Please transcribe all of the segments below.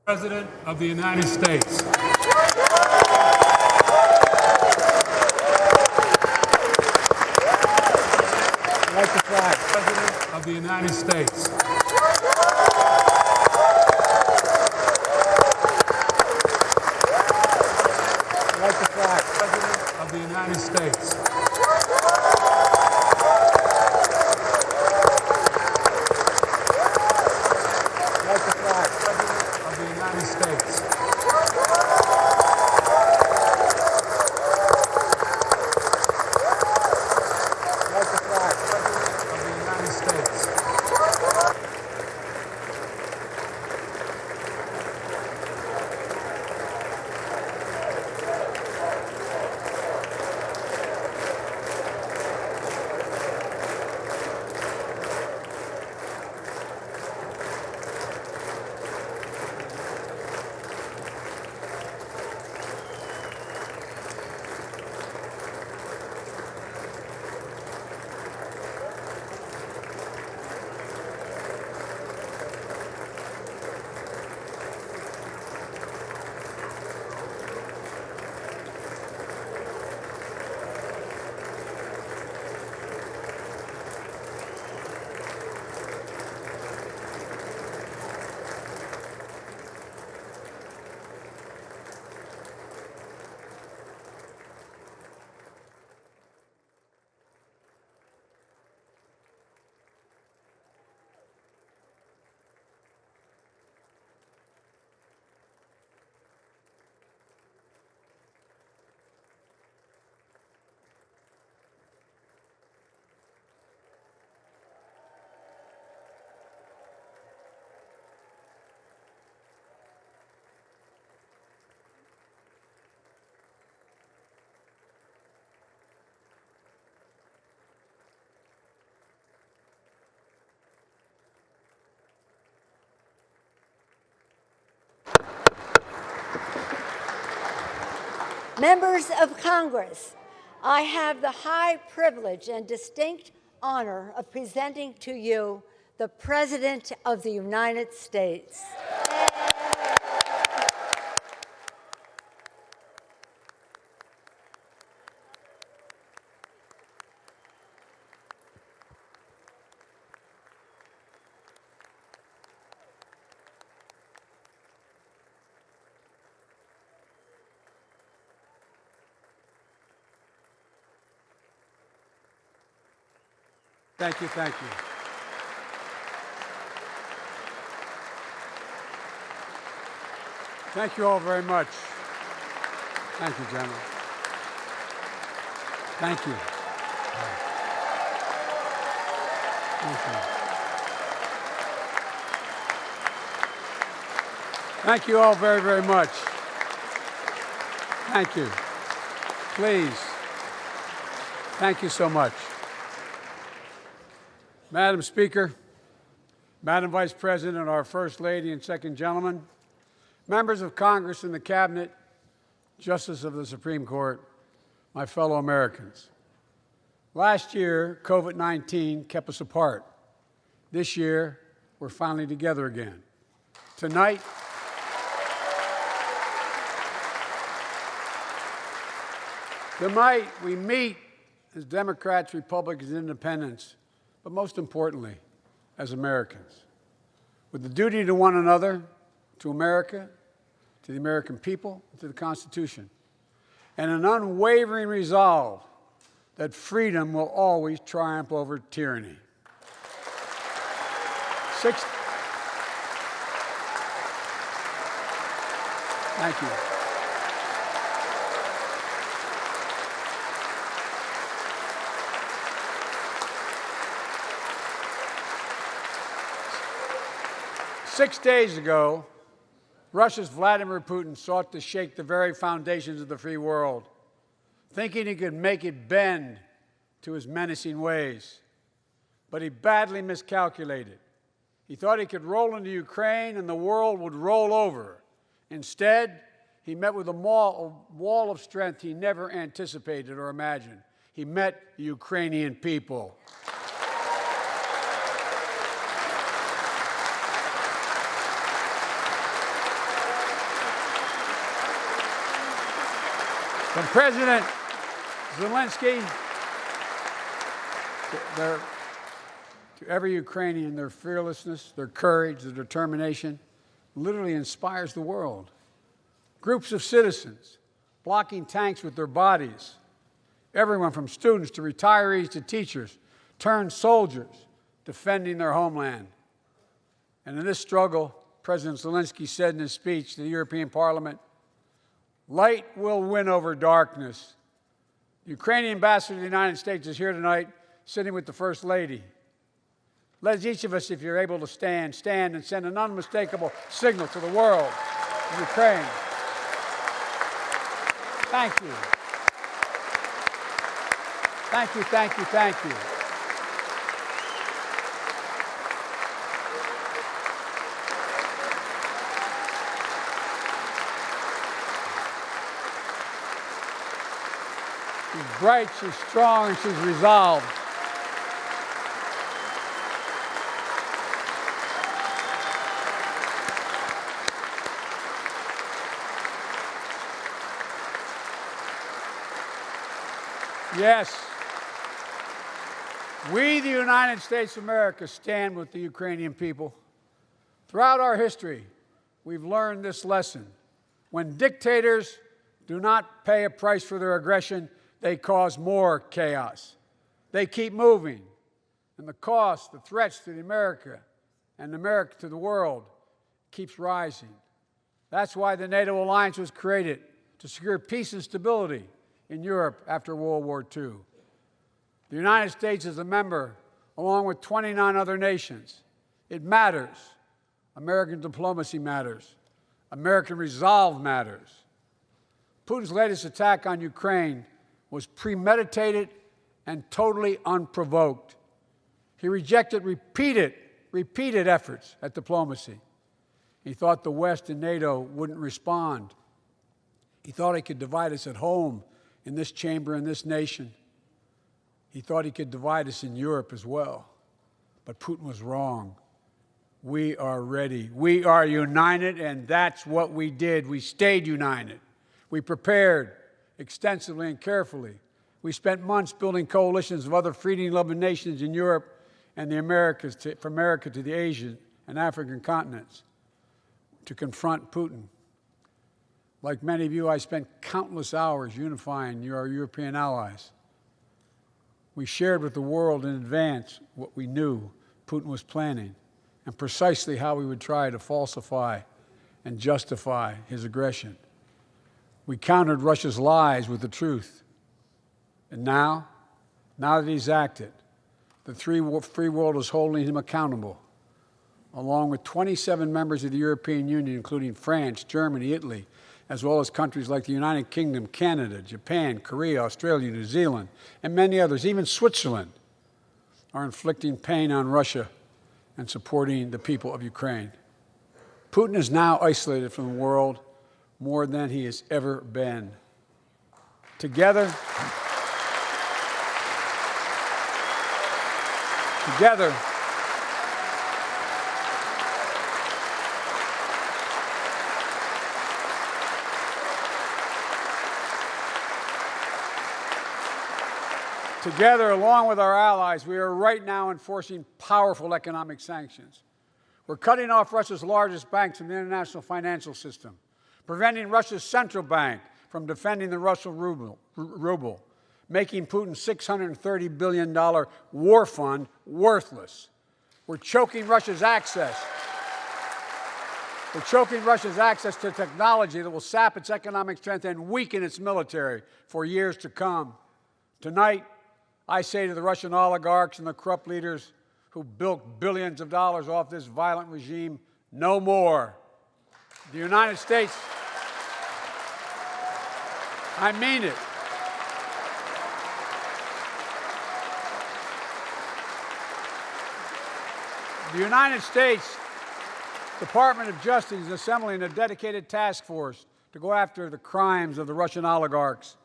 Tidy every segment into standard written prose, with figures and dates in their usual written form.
President of the United States. Like the flag. President of the United States. Like the flag. President of the United States. Like the flag. President of the United States. Like the flag. President of the United States. Members of Congress, I have the high privilege and distinct honor of presenting to you the President of the United States. Thank you, thank you. Thank you all very much. Thank you, General. Thank you. Thank you. Thank you all very, very much. Thank you. Please. Thank you so much. Madam Speaker, Madam Vice President, our First Lady and Second Gentleman, members of Congress and the Cabinet, Justices of the Supreme Court, my fellow Americans. Last year, COVID-19 kept us apart. This year, we're finally together again. Tonight, we meet as Democrats, Republicans, and Independents, but most importantly, as Americans, with the duty to one another, to America, to the American people, to the Constitution, and an unwavering resolve that freedom will always triumph over tyranny. Thank you. 6 days ago, Russia's Vladimir Putin sought to shake the very foundations of the free world, thinking he could make it bend to his menacing ways. But he badly miscalculated. He thought he could roll into Ukraine and the world would roll over. Instead, he met with a wall of strength he never anticipated or imagined. He met the Ukrainian people. From President Zelensky to every Ukrainian, their fearlessness, their courage, their determination literally inspires the world. Groups of citizens blocking tanks with their bodies. Everyone from students to retirees to teachers turned soldiers defending their homeland. And in this struggle, President Zelensky said in his speech to the European Parliament, "Light will win over darkness." The Ukrainian ambassador to the United States is here tonight, sitting with the First Lady. Let each of us, if you're able to stand and send an unmistakable signal to the world of Ukraine. Thank you. Thank you, thank you, thank you. She's bright, she's strong, and she's resolved. Yes, we, the United States of America, stand with the Ukrainian people. Throughout our history, we've learned this lesson. When dictators do not pay a price for their aggression, they cause more chaos. They keep moving, and the cost, the threats to America and America to the world keeps rising. That's why the NATO alliance was created, to secure peace and stability in Europe after World War II. The United States is a member, along with 29 other nations. It matters. American diplomacy matters. American resolve matters. Putin's latest attack on Ukraine was premeditated and totally unprovoked. He rejected repeated efforts at diplomacy. He thought the West and NATO wouldn't respond. He thought he could divide us at home, in this chamber, in this nation. He thought he could divide us in Europe as well. But Putin was wrong. We are ready. We are united, and that's what we did. We stayed united. We prepared extensively and carefully. We spent months building coalitions of other freedom-loving nations in Europe and the Americas, from America to the Asian and African continents, to confront Putin. Like many of you, I spent countless hours unifying our European allies. We shared with the world in advance what we knew Putin was planning and precisely how we would try to falsify and justify his aggression. We countered Russia's lies with the truth. And now that he's acted, the free world is holding him accountable, along with 27 members of the European Union, including France, Germany, Italy, as well as countries like the United Kingdom, Canada, Japan, Korea, Australia, New Zealand, and many others, even Switzerland, are inflicting pain on Russia and supporting the people of Ukraine. Putin is now isolated from the world more than he has ever been. Together, along with our allies, we are right now enforcing powerful economic sanctions. We're cutting off Russia's largest banks from the international financial system, preventing Russia's central bank from defending the Russian ruble, making Putin's $630 billion war fund worthless. We're choking Russia's access. We're choking Russia's access to technology that will sap its economic strength and weaken its military for years to come. Tonight, I say to the Russian oligarchs and the corrupt leaders who built billions of dollars off this violent regime, no more. The United States, I mean it. The United States Department of Justice is assembling a dedicated task force to go after the crimes of the Russian oligarchs.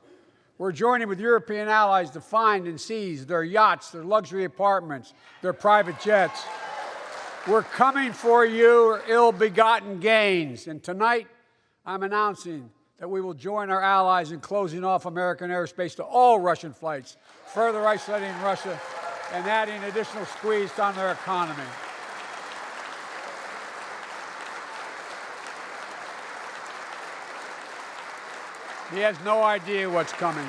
We're joining with European allies to find and seize their yachts, their luxury apartments, their private jets. We're coming for your ill-begotten gains. And tonight, I'm announcing that we will join our allies in closing off American airspace to all Russian flights, further isolating Russia and adding additional squeeze on their economy. He has no idea what's coming.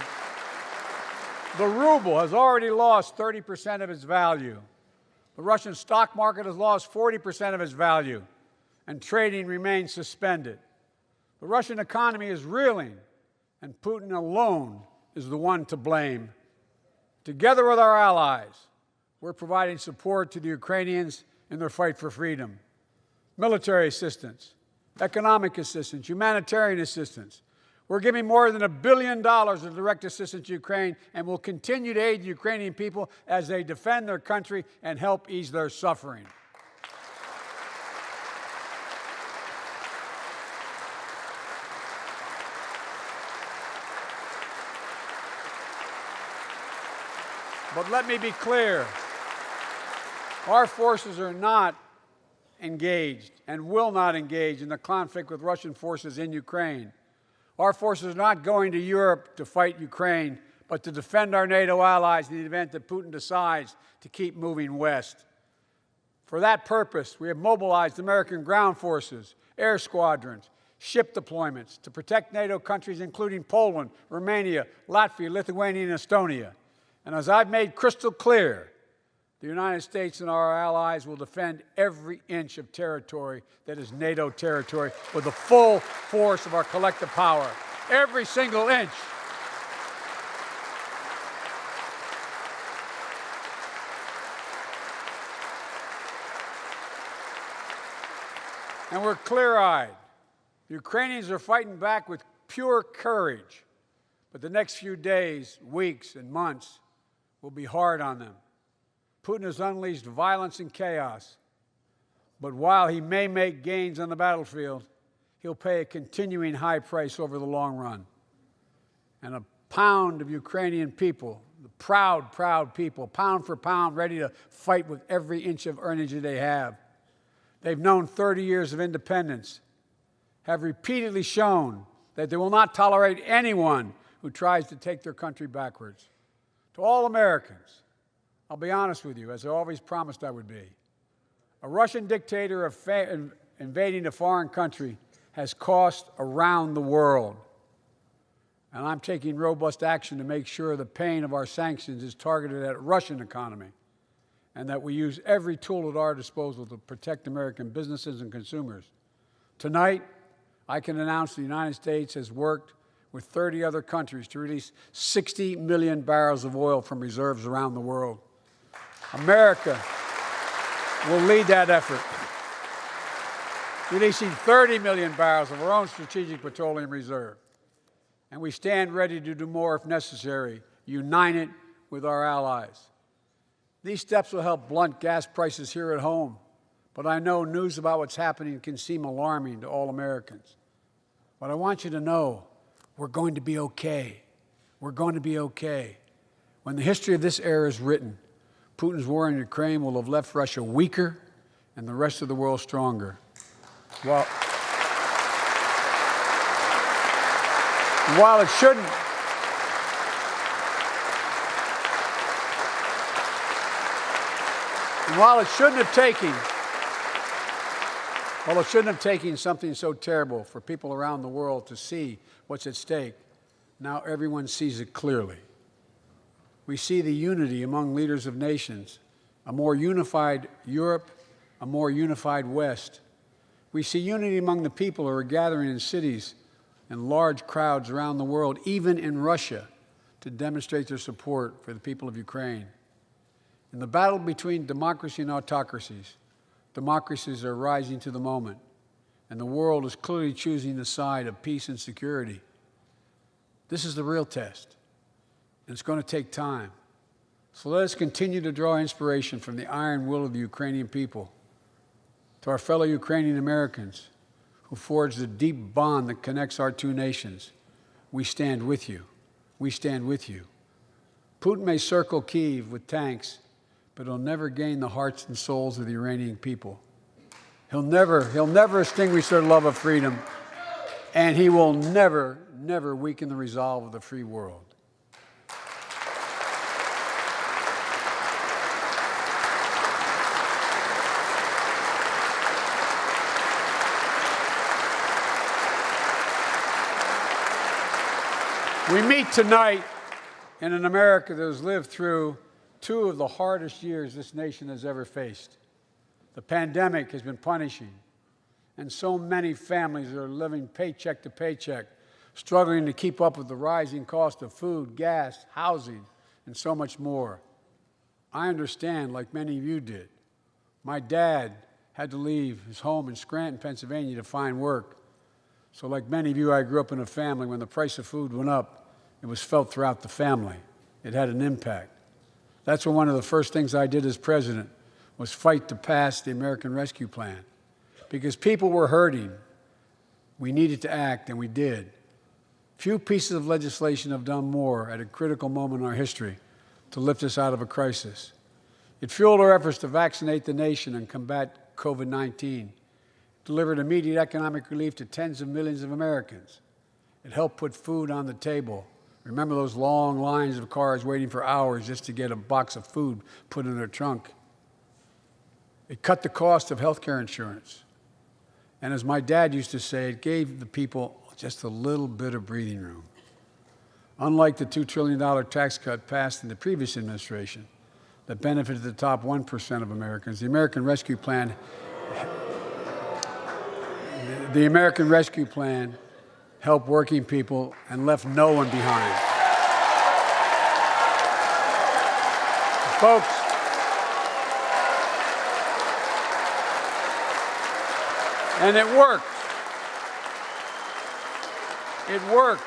The ruble has already lost 30% of its value. The Russian stock market has lost 40% of its value, and trading remains suspended. The Russian economy is reeling, and Putin alone is the one to blame. Together with our allies, we're providing support to the Ukrainians in their fight for freedom. Military assistance, economic assistance, humanitarian assistance. We're giving more than $1 billion of direct assistance to Ukraine, and will continue to aid the Ukrainian people as they defend their country and help ease their suffering. But let me be clear, our forces are not engaged and will not engage in the conflict with Russian forces in Ukraine. Our forces are not going to Europe to fight Ukraine, but to defend our NATO allies in the event that Putin decides to keep moving west. For that purpose, we have mobilized American ground forces, air squadrons, ship deployments to protect NATO countries including Poland, Romania, Latvia, Lithuania, and Estonia. And as I've made crystal clear, the United States and our allies will defend every inch of territory that is NATO territory with the full force of our collective power. Every single inch. And we're clear-eyed. The Ukrainians are fighting back with pure courage. But the next few days, weeks, and months will be hard on them. Putin has unleashed violence and chaos. But while he may make gains on the battlefield, he'll pay a continuing high price over the long run. And a pound of Ukrainian people, the proud, proud people, pound for pound, ready to fight with every inch of energy they have. They've known 30 years of independence, have repeatedly shown that they will not tolerate anyone who tries to take their country backwards. To all Americans, I'll be honest with you, as I always promised I would be. A Russian dictator invading a foreign country has cost around the world. And I'm taking robust action to make sure the pain of our sanctions is targeted at the Russian economy, and that we use every tool at our disposal to protect American businesses and consumers. Tonight, I can announce the United States has worked with 30 other countries to release 60 million barrels of oil from reserves around the world. America will lead that effort, releasing 30 million barrels of our own strategic petroleum reserve. And we stand ready to do more if necessary, united with our allies. These steps will help blunt gas prices here at home, but I know news about what's happening can seem alarming to all Americans. But I want you to know we're going to be okay. We're going to be okay. When the history of this era is written, Putin's war in Ukraine will have left Russia weaker and the rest of the world stronger. While it shouldn't, have taken something so terrible for people around the world to see what's at stake, now everyone sees it clearly. We see the unity among leaders of nations, a more unified Europe, a more unified West. We see unity among the people who are gathering in cities and large crowds around the world, even in Russia, to demonstrate their support for the people of Ukraine. In the battle between democracy and autocracies, democracies are rising to the moment, and the world is clearly choosing the side of peace and security. This is the real test, and it's going to take time. So let us continue to draw inspiration from the iron will of the Ukrainian people. To our fellow Ukrainian Americans who forged the deep bond that connects our two nations, we stand with you. We stand with you. Putin may circle Kyiv with tanks, but he'll never gain the hearts and souls of the Iranian people. He'll never extinguish their love of freedom. and he will never, never weaken the resolve of the free world. We meet tonight in an America that has lived through two of the hardest years this nation has ever faced. The pandemic has been punishing, and so many families are living paycheck to paycheck, struggling to keep up with the rising cost of food, gas, housing, and so much more. I understand, like many of you did. My dad had to leave his home in Scranton, Pennsylvania to find work. So like many of you, I grew up in a family when the price of food went up, it was felt throughout the family. It had an impact. That's when one of the first things I did as president was fight to pass the American Rescue Plan. Because people were hurting, we needed to act, and we did. Few pieces of legislation have done more at a critical moment in our history to lift us out of a crisis. It fueled our efforts to vaccinate the nation and combat COVID-19, delivered immediate economic relief to tens of millions of Americans. It helped put food on the table. Remember those long lines of cars waiting for hours just to get a box of food put in their trunk. It cut the cost of health care insurance. And as my dad used to say, it gave the people just a little bit of breathing room. Unlike the $2 trillion tax cut passed in the previous administration that benefited the top 1% of Americans, the American Rescue Plan helped working people and left no one behind. Folks, and it worked. It worked.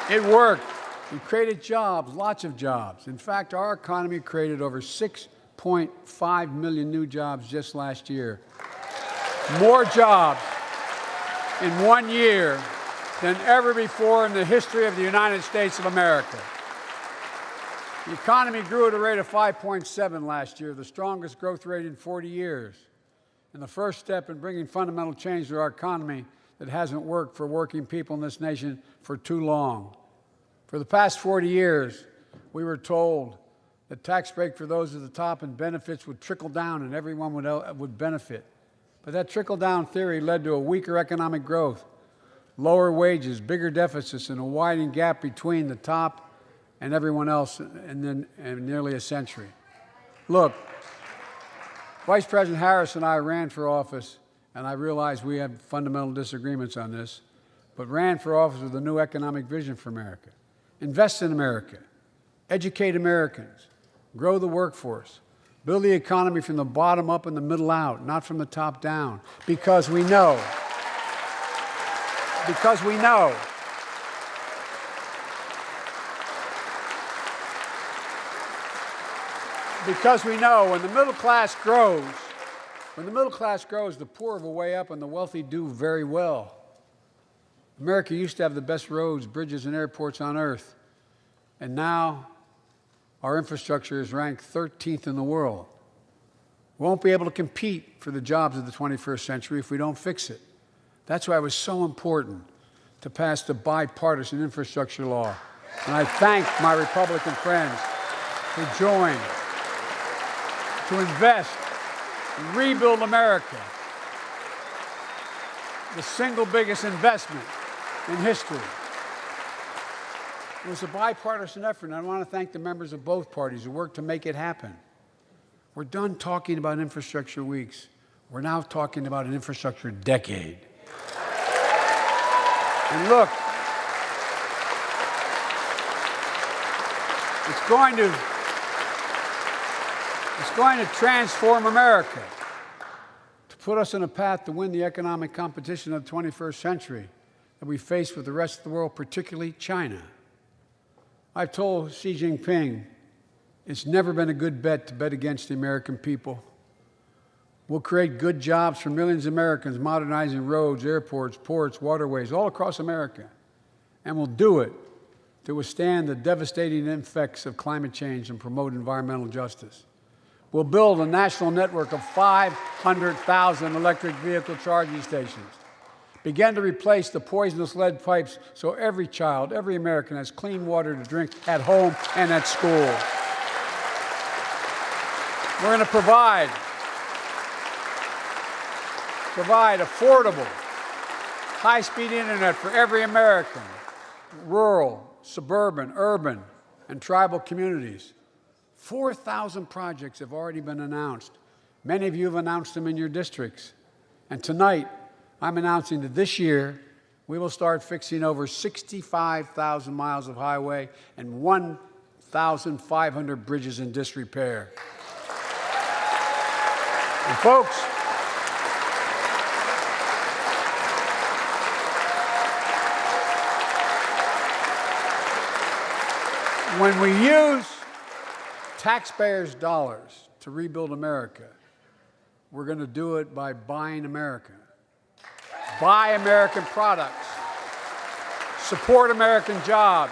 It worked. We created jobs, lots of jobs. In fact, our economy created over 6.5 million new jobs just last year. More jobs in 1 year than ever before in the history of the United States of America. The economy grew at a rate of 5.7 last year, the strongest growth rate in 40 years, and the first step in bringing fundamental change to our economy that hasn't worked for working people in this nation for too long. For the past 40 years, we were told that tax break for those at the top and benefits would trickle down and everyone would benefit. But that trickle-down theory led to a weaker economic growth, lower wages, bigger deficits, and a widening gap between the top and everyone else in nearly a century. Look, Vice President Harris and I ran for office, and I realize we have fundamental disagreements on this, but ran for office with a new economic vision for America. Invest in America, educate Americans, grow the workforce, build the economy from the bottom up and the middle out, not from the top down, because we know when the middle class grows, the poor have a way up and the wealthy do very well. America used to have the best roads, bridges, and airports on earth, and now our infrastructure is ranked 13th in the world. We won't be able to compete for the jobs of the 21st century if we don't fix it. That's why it was so important to pass the bipartisan infrastructure law. And I thank my Republican friends who joined to invest and rebuild America, the single biggest investment in history. It was a bipartisan effort, and I want to thank the members of both parties who worked to make it happen. We're done talking about infrastructure weeks. We're now talking about an infrastructure decade. And look, it's going to transform America, to put us on a path to win the economic competition of the 21st century that we face with the rest of the world, particularly China. I've told Xi Jinping it's never been a good bet to bet against the American people. We'll create good jobs for millions of Americans, modernizing roads, airports, ports, waterways, all across America. And we'll do it to withstand the devastating effects of climate change and promote environmental justice. We'll build a national network of 500,000 electric vehicle charging stations. Begin to replace the poisonous lead pipes so every child, every American has clean water to drink at home and at school. We're going to provide affordable, high-speed internet for every American, rural, suburban, urban, and tribal communities. 4,000 projects have already been announced. Many of you have announced them in your districts. And tonight, I'm announcing that this year, we will start fixing over 65,000 miles of highway and 1,500 bridges in disrepair. And folks, when we use taxpayers' dollars to rebuild America, we're going to do it by buying America. Buy American products. Support American jobs.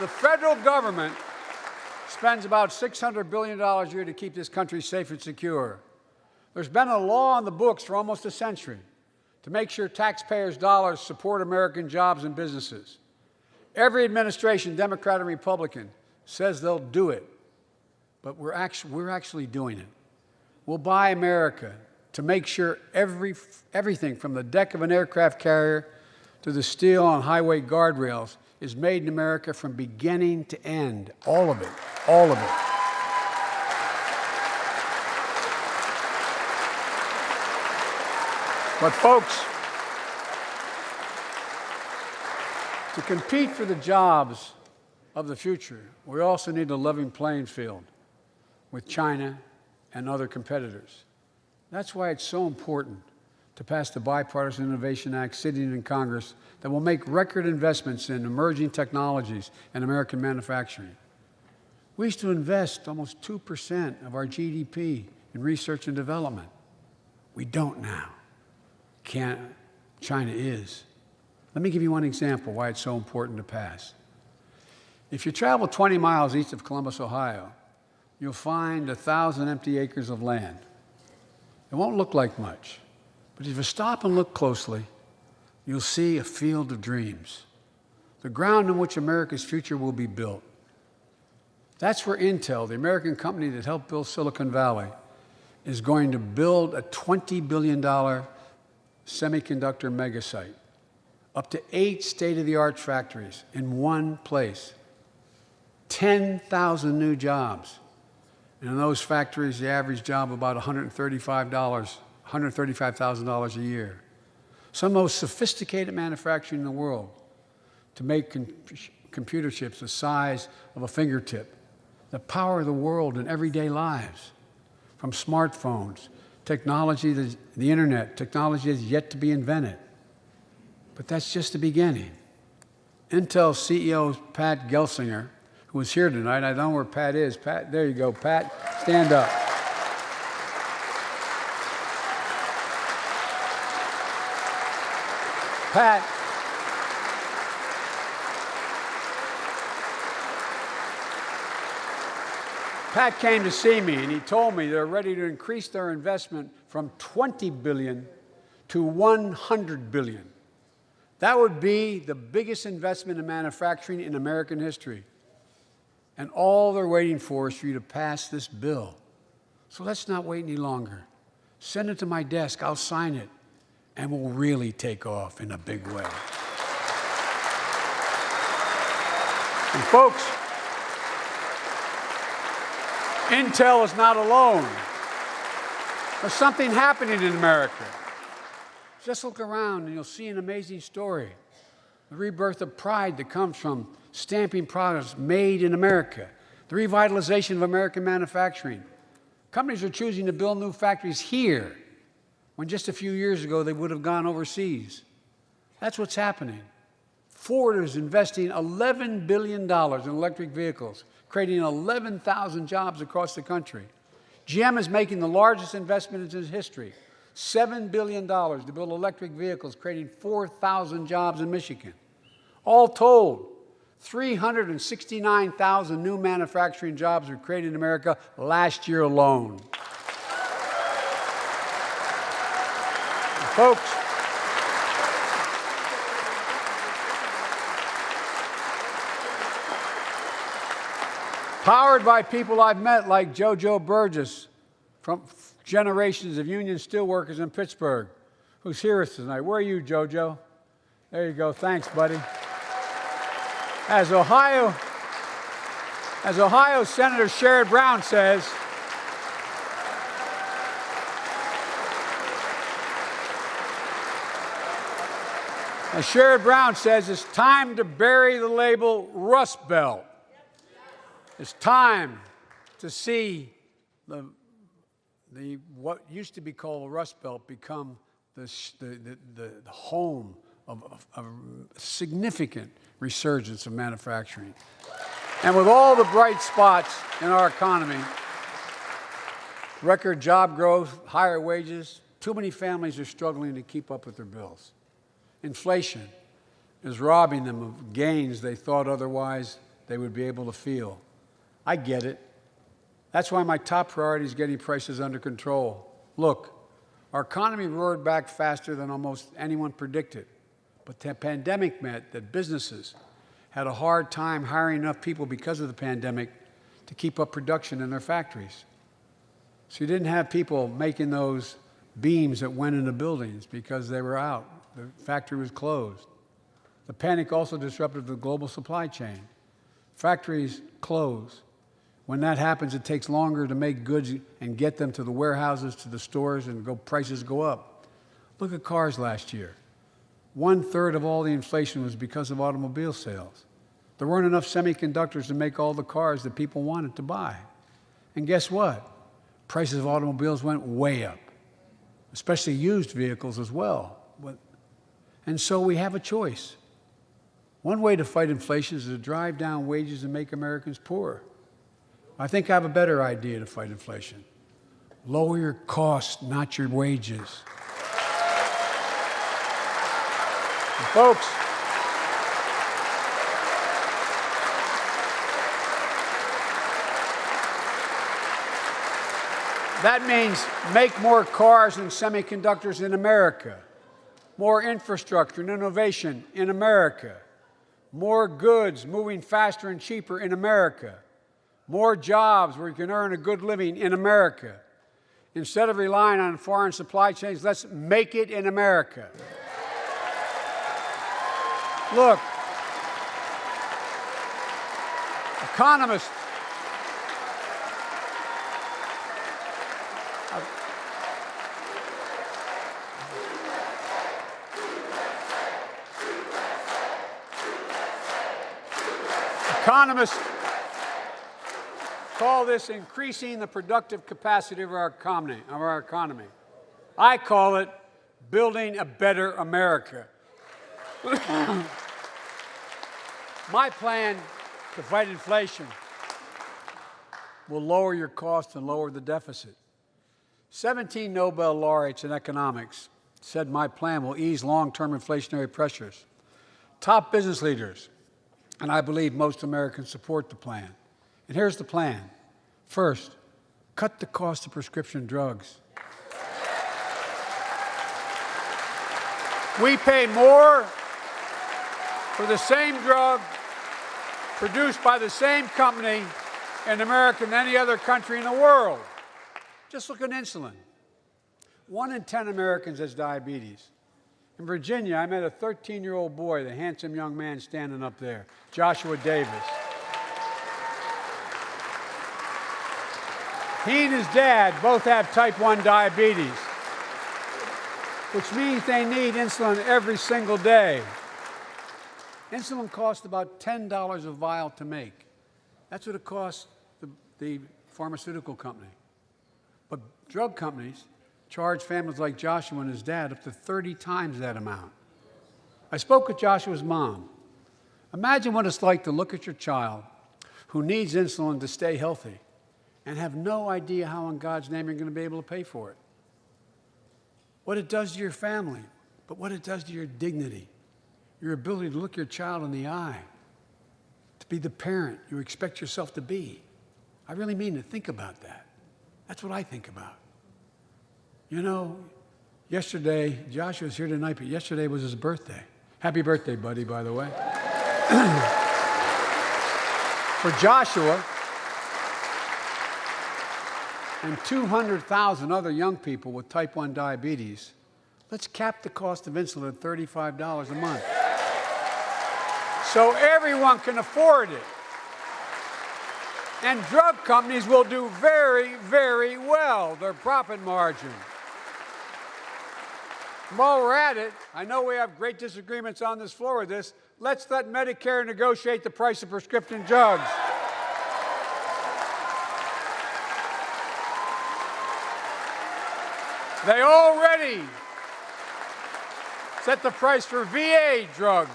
The federal government spends about $600 billion a year to keep this country safe and secure. There's been a law on the books for almost a century to make sure taxpayers' dollars support American jobs and businesses. Every administration, Democrat and Republican, says they'll do it, but we're actually doing it. We'll buy America to make sure everything from the deck of an aircraft carrier to the steel on highway guardrails is made in America from beginning to end. All of it. All of it. But folks, to compete for the jobs of the future, we also need a level playing field with China and other competitors. That's why it's so important to pass the Bipartisan Innovation Act sitting in Congress that will make record investments in emerging technologies and American manufacturing. We used to invest almost 2% of our GDP in research and development. We don't now. China is. Let me give you one example why it's so important to pass. If you travel 20 miles east of Columbus, Ohio, you'll find 1,000 empty acres of land. It won't look like much, but if you stop and look closely, you'll see a field of dreams, the ground on which America's future will be built. That's where Intel, the American company that helped build Silicon Valley, is going to build a $20 billion semiconductor megasite. Up to 8 state-of-the-art factories in one place, 10,000 new jobs. And in those factories, the average job about $135,000 a year. Some of the most sophisticated manufacturing in the world to make computer chips the size of a fingertip, that power the world in everyday lives, from smartphones, technology, the internet, technology that's yet to be invented. But that's just the beginning. Intel CEO Pat Gelsinger, who is here tonight, I don't know where Pat is. Pat, there you go, Pat, stand up. Pat came to see me, and he told me they're ready to increase their investment from $20 billion to $100 billion. That would be the biggest investment in manufacturing in American history. And all they're waiting for is for you to pass this bill. So let's not wait any longer. Send it to my desk, I'll sign it, and we'll really take off in a big way. And folks, Intel is not alone. There's something happening in America. Just look around and you'll see an amazing story. The rebirth of pride that comes from stamping products made in America. The revitalization of American manufacturing. Companies are choosing to build new factories here when just a few years ago they would have gone overseas. That's what's happening. Ford is investing $11 billion in electric vehicles, creating 11,000 jobs across the country. GM is making the largest investment in its history, $7 billion to build electric vehicles, creating 4,000 jobs in Michigan. All told, 369,000 new manufacturing jobs were created in America last year alone. Folks, powered by people I've met like JoJo Burgess from generations of union steelworkers in Pittsburgh, who's here with us tonight. Where are you, JoJo? There you go. Thanks, buddy. As Ohio Senator Sherrod Brown says, it's time to bury the label Rust Belt. It's time to see what used to be called the Rust Belt become the home of a significant resurgence of manufacturing. And with all the bright spots in our economy, record job growth, higher wages, too many families are struggling to keep up with their bills. Inflation is robbing them of gains they thought otherwise they would be able to feel. I get it. That's why my top priority is getting prices under control. Look, our economy roared back faster than almost anyone predicted. But the pandemic meant that businesses had a hard time hiring enough people because of the pandemic to keep up production in their factories. So you didn't have people making those beams that went into buildings because they were out. The factory was closed. The panic also disrupted the global supply chain. Factories close. When that happens, it takes longer to make goods and get them to the warehouses, to the stores, and prices go up. Look at cars last year. 1/3 of all the inflation was because of automobile sales. There weren't enough semiconductors to make all the cars that people wanted to buy. And guess what? Prices of automobiles went way up, especially used vehicles as well. And so we have a choice. One way to fight inflation is to drive down wages and make Americans poorer. I think I have a better idea to fight inflation. Lower your costs, not your wages. And folks, that means make more cars and semiconductors in America, more infrastructure and innovation in America, more goods moving faster and cheaper in America, more jobs where you can earn a good living in America. Instead of relying on foreign supply chains, let's make it in America. Look, economists call this increasing the productive capacity of our economy. I call it building a better America. My plan to fight inflation will lower your costs and lower the deficit. 17 Nobel laureates in economics said my plan will ease long-term inflationary pressures. Top business leaders, and I believe most Americans support the plan. And here's the plan. First, cut the cost of prescription drugs. We pay more for the same drug produced by the same company in America than any other country in the world. Just look at insulin. 1 in 10 Americans has diabetes. In Virginia, I met a 13-year-old boy, the handsome young man standing up there, Joshua Davis. He and his dad both have type 1 diabetes, which means they need insulin every single day. Insulin costs about $10 a vial to make. That's what it costs the pharmaceutical company. But drug companies charge families like Joshua and his dad up to 30 times that amount. I spoke with Joshua's mom. Imagine what it's like to look at your child who needs insulin to stay healthy and have no idea how in God's name you're going to be able to pay for it. What it does to your family, but what it does to your dignity, your ability to look your child in the eye, to be the parent you expect yourself to be. I really mean to think about that. That's what I think about. You know, yesterday, Joshua's here tonight, but yesterday was his birthday. Happy birthday, buddy, by the way. For Joshua and 200,000 other young people with type 1 diabetes, let's cap the cost of insulin at $35 a month so everyone can afford it. And drug companies will do very, very well, their profit margin. While we're at it, I know we have great disagreements on this floor with this. Let's let Medicare negotiate the price of prescription drugs. They already set the price for VA drugs.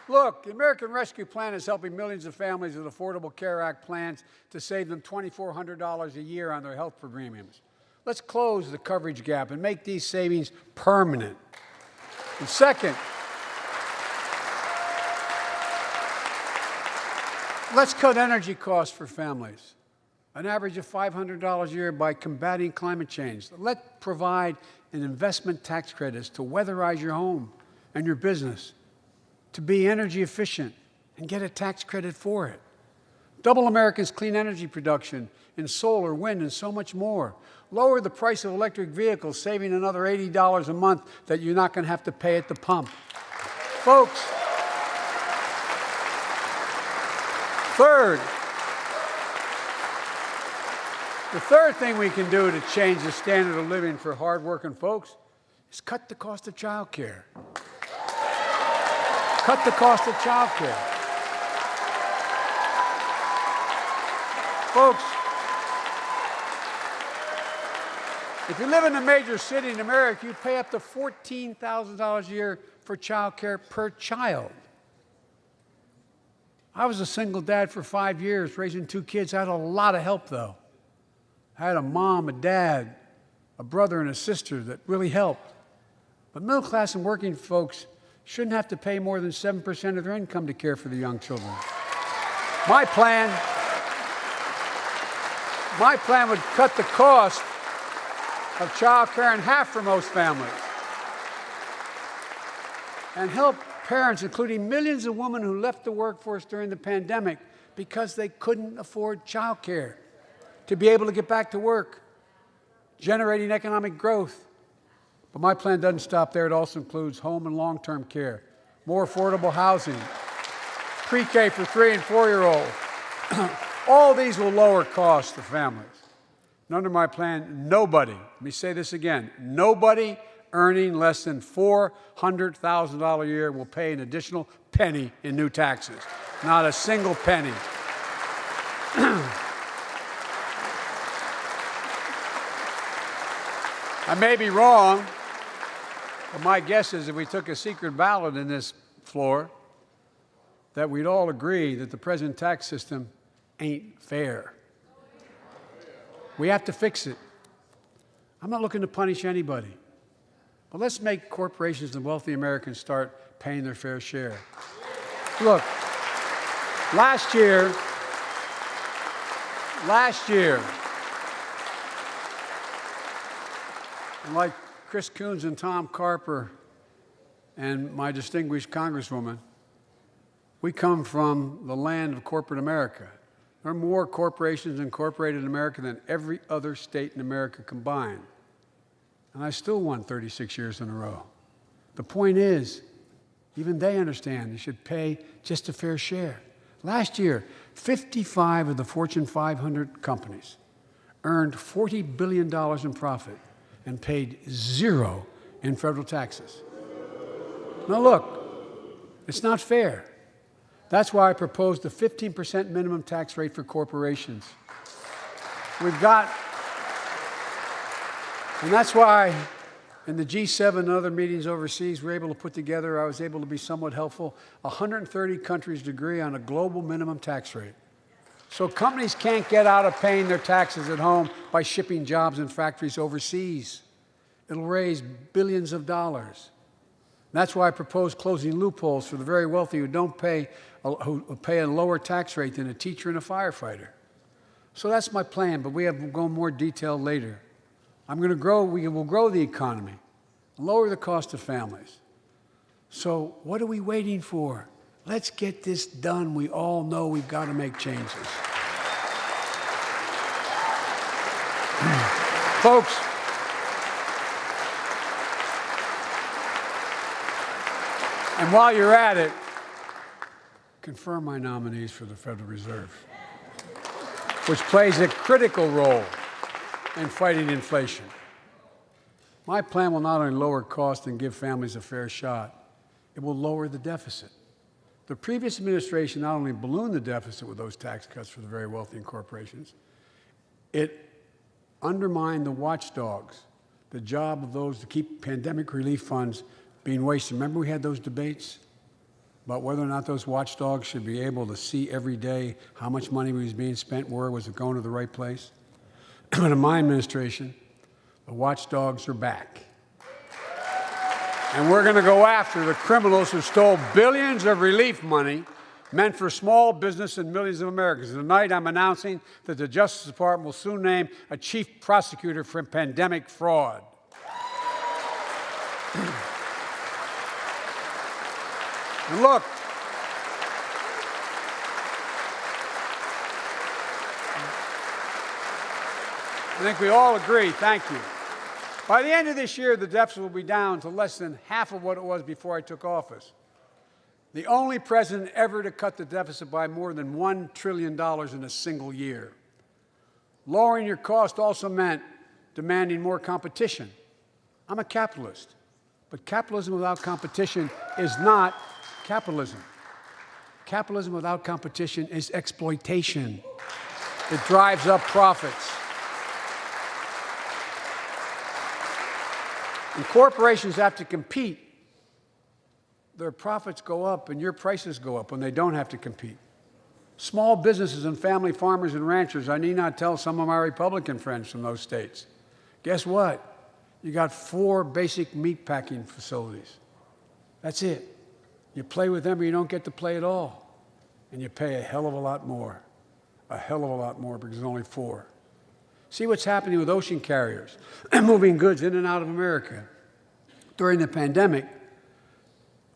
Look, the American Rescue Plan is helping millions of families with Affordable Care Act plans to save them $2,400 a year on their health premiums. Let's close the coverage gap and make these savings permanent. And second, let's cut energy costs for families, an average of $500 a year by combating climate change. Let's provide an investment tax credits to weatherize your home and your business, to be energy efficient and get a tax credit for it. Double America's clean energy production in solar, wind, and so much more. Lower the price of electric vehicles, saving another $80 a month that you're not going to have to pay at the pump. Folks, the third thing we can do to change the standard of living for hardworking folks is cut the cost of child care. Cut the cost of child care. Folks, if you live in a major city in America, you pay up to $14,000 a year for child care per child. I was a single dad for 5 years, raising 2 kids. I had a lot of help, though. I had a mom, a dad, a brother, and a sister that really helped. But middle class and working folks shouldn't have to pay more than 7% of their income to care for the young children. My plan would cut the cost of child care in half for most families and help parents, including millions of women who left the workforce during the pandemic because they couldn't afford child care, to be able to get back to work, generating economic growth. But my plan doesn't stop there. It also includes home and long-term care, more affordable housing, pre-K for 3- and 4-year-olds. All these will lower costs to families. And under my plan, nobody, let me say this again, nobody earning less than $400,000 a year will pay an additional penny in new taxes. Not a single penny. I may be wrong, but my guess is if we took a secret ballot in this floor, that we'd all agree that the present tax system ain't fair. We have to fix it. I'm not looking to punish anybody, but let's make corporations and wealthy Americans start paying their fair share. Look, last year, and like Chris Coons and Tom Carper and my distinguished Congresswoman, we come from the land of corporate America. There are more corporations incorporated in America than every other state in America combined. And I still won 36 years in a row. The point is, even they understand they should pay just a fair share. Last year, 55 of the Fortune 500 companies earned $40 billion in profit and paid 0 in federal taxes. Now look, it's not fair. That's why I proposed a 15% minimum tax rate for corporations. And that's why in the G7 and other meetings overseas, I was able to be somewhat helpful. 130 countries agree on a global minimum tax rate. So companies can't get out of paying their taxes at home by shipping jobs and factories overseas. It'll raise billions of dollars. That's why I propose closing loopholes for the very wealthy who pay a lower tax rate than a teacher and a firefighter. So that's my plan, but we'll go in more detail later. We will grow the economy, lower the cost of families. So what are we waiting for? Let's get this done. We all know we've got to make changes. Folks, and while you're at it, confirm my nominees for the Federal Reserve, which plays a critical role in fighting inflation. My plan will not only lower costs and give families a fair shot, it will lower the deficit. The previous administration not only ballooned the deficit with those tax cuts for the very wealthy and corporations, it undermined the watchdogs, the job of those to keep pandemic relief funds being wasted. Remember we had those debates about whether or not those watchdogs should be able to see every day how much money was being spent, where was it going to the right place? But in my administration, the watchdogs are back. And we're going to go after the criminals who stole billions of relief money meant for small business and millions of Americans. Tonight, I'm announcing that the Justice Department will soon name a chief prosecutor for pandemic fraud. And look, I think we all agree, thank you. By the end of this year, the deficit will be down to less than half of what it was before I took office. The only president ever to cut the deficit by more than $1 trillion in a single year. Lowering your cost also meant demanding more competition. I'm a capitalist, but capitalism without competition is not capitalism. Capitalism without competition is exploitation. It drives up profits. And corporations have to compete. Their profits go up and your prices go up when they don't have to compete. Small businesses and family farmers and ranchers, I need not tell some of my Republican friends from those states. Guess what? You got 4 basic meat packing facilities. That's it. You play with them or you don't get to play at all. And you pay a hell of a lot more. A hell of a lot more because there's only 4. See what's happening with ocean carriers moving goods in and out of America. During the pandemic,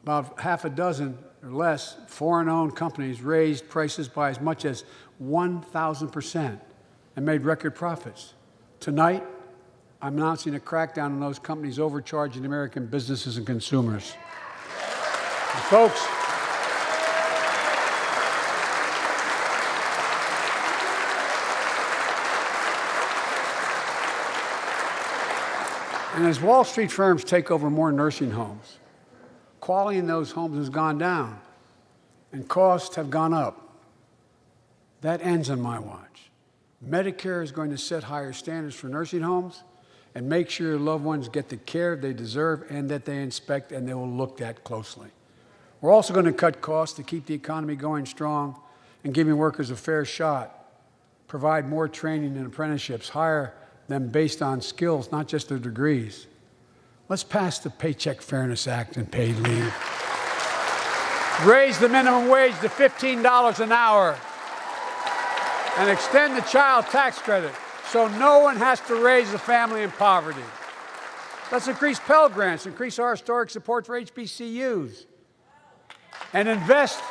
about half a dozen or less foreign-owned companies raised prices by as much as 1,000% and made record profits. Tonight, I'm announcing a crackdown on those companies overcharging American businesses and consumers. And folks, and as Wall Street firms take over more nursing homes, quality in those homes has gone down, and costs have gone up. That ends on my watch. Medicare is going to set higher standards for nursing homes and make sure your loved ones get the care they deserve and that they inspect and they will look at closely. We're also going to cut costs to keep the economy going strong and giving workers a fair shot, provide more training and apprenticeships, hire them based on skills, not just their degrees. Let's pass the Paycheck Fairness Act and paid leave. Raise the minimum wage to $15 an hour and extend the child tax credit so no one has to raise a family in poverty. Let's increase Pell Grants, increase our historic support for HBCUs, and invest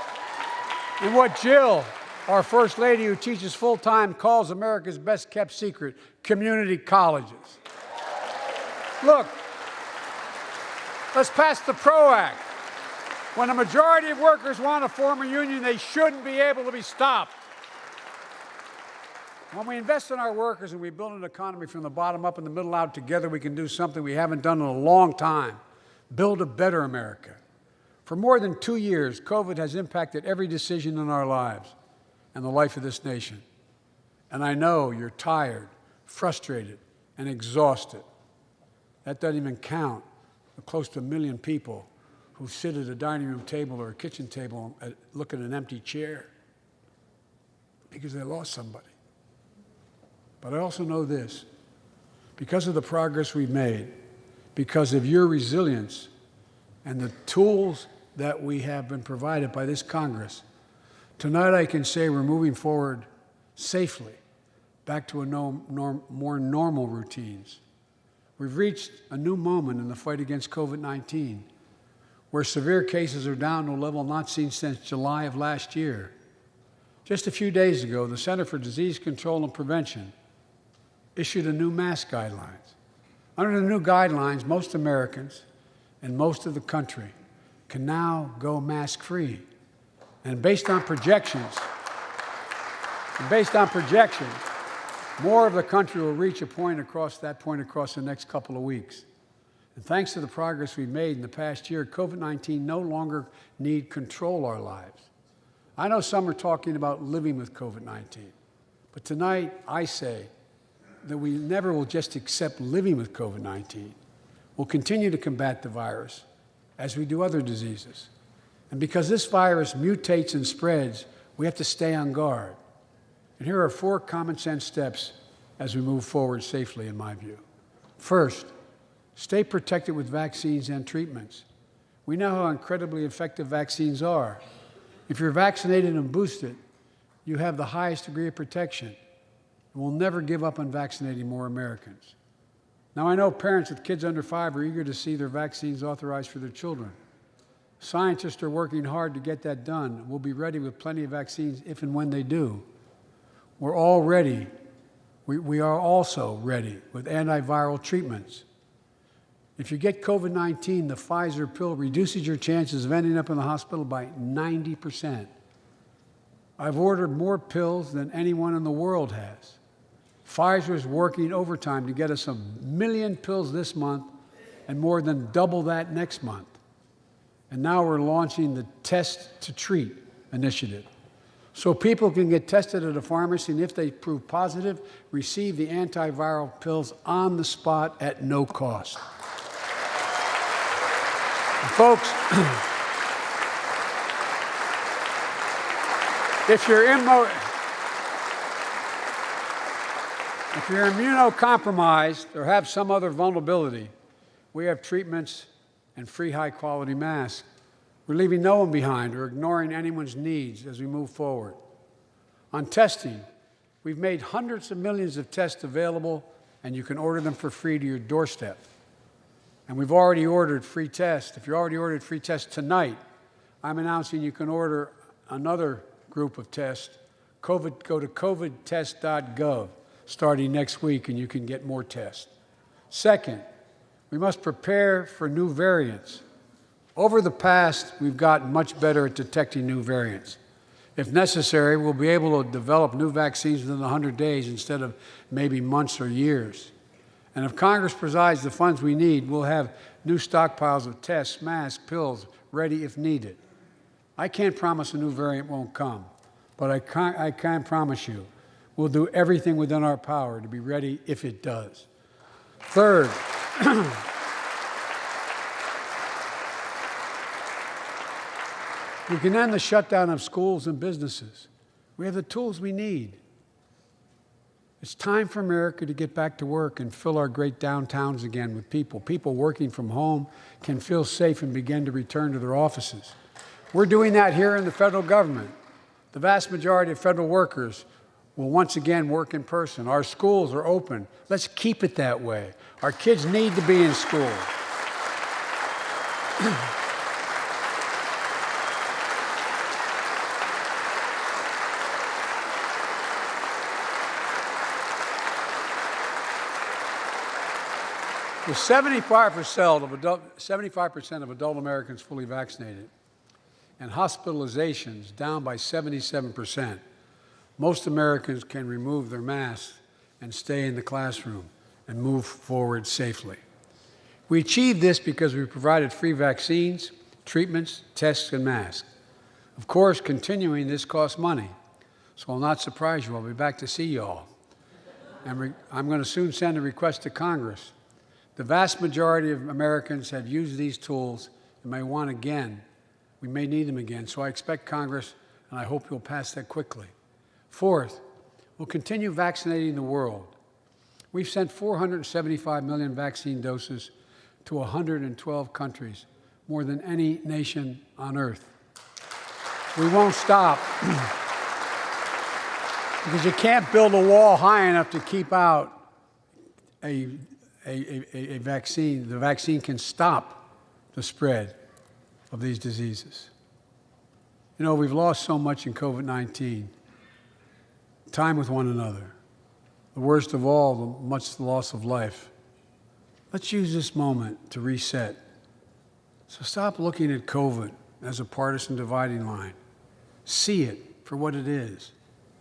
in what Jill, our First Lady who teaches full-time, calls America's best-kept secret, community colleges. Look, let's pass the PRO Act. When a majority of workers want to form a union, they shouldn't be able to be stopped. When we invest in our workers and we build an economy from the bottom up and the middle out together, we can do something we haven't done in a long time, build a better America. For more than 2 years, COVID has impacted every decision in our lives and the life of this nation. And I know you're tired, frustrated, and exhausted. That doesn't even count the close to 1 million people who sit at a dining room table or a kitchen table and look at an empty chair because they lost somebody. But I also know this, because of the progress we've made, because of your resilience and the tools that we have been provided by this Congress, tonight I can say we're moving forward safely back to more normal routines. We've reached a new moment in the fight against COVID-19, where severe cases are down to a level not seen since July of last year. Just a few days ago, the Center for Disease Control and Prevention issued a new mask guidelines. Under the new guidelines, most Americans and most of the country can now go mask-free. And based on projections, more of the country will reach a point across the next couple of weeks. And thanks to the progress we've made in the past year, COVID-19 no longer need control our lives. I know some are talking about living with COVID-19, but tonight I say that we never will just accept living with COVID-19. We'll continue to combat the virus as we do other diseases. And because this virus mutates and spreads, we have to stay on guard. And here are 4 common sense steps as we move forward safely, in my view. First, stay protected with vaccines and treatments. We know how incredibly effective vaccines are. If you're vaccinated and boosted, you have the highest degree of protection. And we'll never give up on vaccinating more Americans. Now, I know parents with kids under 5 are eager to see their vaccines authorized for their children. Scientists are working hard to get that done. We'll be ready with plenty of vaccines if and when they do. We're all ready. We are also ready with antiviral treatments. If you get COVID-19, the Pfizer pill reduces your chances of ending up in the hospital by 90%. I've ordered more pills than anyone in the world has. Pfizer is working overtime to get us 1 million pills this month and more than double that next month. And now we're launching the Test to Treat initiative. So people can get tested at a pharmacy, and if they prove positive, receive the antiviral pills on the spot at no cost. And folks, if you're immunocompromised or have some other vulnerability, we have treatments and free high-quality masks. We're leaving no one behind or ignoring anyone's needs as we move forward. On testing, we've made hundreds of millions of tests available, and you can order them for free to your doorstep. And we've already ordered free tests. If you already ordered free tests tonight, I'm announcing you can order another group of tests. Go to covidtest.gov starting next week, and you can get more tests. Second, we must prepare for new variants. Over the past, we've gotten much better at detecting new variants. If necessary, we'll be able to develop new vaccines within 100 days instead of maybe months or years. And if Congress provides the funds we need, we'll have new stockpiles of tests, masks, pills ready if needed. I can't promise a new variant won't come, but I can promise you we'll do everything within our power to be ready if it does. Third, we can end the shutdown of schools and businesses. We have the tools we need. It's time for America to get back to work and fill our great downtowns again with people. People working from home can feel safe and begin to return to their offices. We're doing that here in the federal government. The vast majority of federal workers will once again work in person. Our schools are open. Let's keep it that way. Our kids need to be in school. With 75% of adult Americans fully vaccinated and hospitalizations down by 77%, most Americans can remove their masks and stay in the classroom and move forward safely. We achieved this because we provided free vaccines, treatments, tests, and masks. Of course, continuing this costs money, so I'll not surprise you. I'll be back to see you all. And I'm going to soon send a request to Congress. The vast majority of Americans have used these tools and may want again. We may need them again. So I expect Congress, and I hope you'll pass that quickly. Fourth, we'll continue vaccinating the world. We've sent 475 million vaccine doses to 112 countries, more than any nation on earth. We won't stop because you can't build a wall high enough to keep out a vaccine. The vaccine can stop the spread of these diseases. You know, we've lost so much in COVID-19. Time with one another. The worst of all, much the loss of life. Let's use this moment to reset. So stop looking at COVID as a partisan dividing line. See it for what it is,